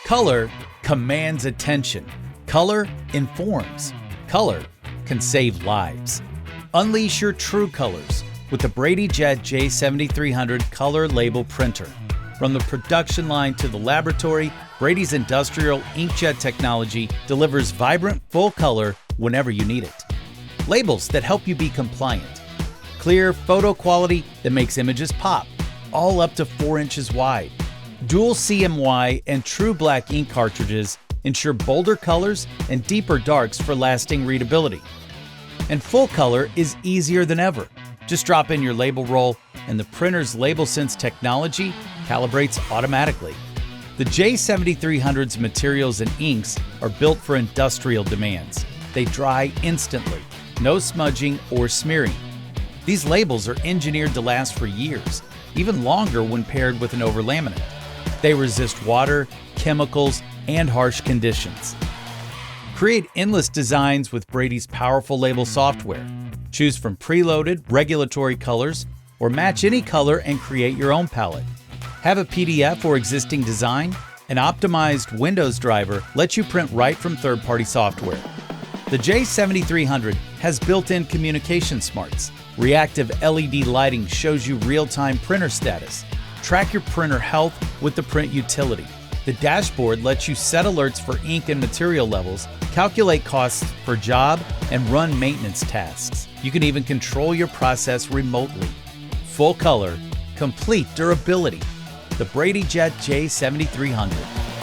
Color commands attention. Color informs. Color can save lives. Unleash your true colors with the BradyJet J7300 color label printer. From the production line to the laboratory, Brady's industrial inkjet technology delivers vibrant, full color whenever you need it. Labels that help you be compliant. Clear photo quality that makes images pop, all up to 4 inches wide. Dual CMY and true black ink cartridges ensure bolder colors and deeper darks for lasting readability. And full color is easier than ever. Just drop in your label roll and the printer's LabelSense technology calibrates automatically. The J7300's materials and inks are built for industrial demands. They dry instantly, no smudging or smearing. These labels are engineered to last for years, even longer when paired with an overlaminate. They resist water, chemicals, and harsh conditions. Create endless designs with Brady's powerful label software. Choose from preloaded, regulatory colors, or match any color and create your own palette. Have a PDF or existing design? An optimized Windows driver lets you print right from third-party software. The J7300 has built-in communication smarts. Reactive LED lighting shows you real-time printer status. Track your printer health with the Print utility. The dashboard lets you set alerts for ink and material levels, calculate costs per job, and run maintenance tasks. You can even control your process remotely. Full color, complete durability. The BradyJet J7300.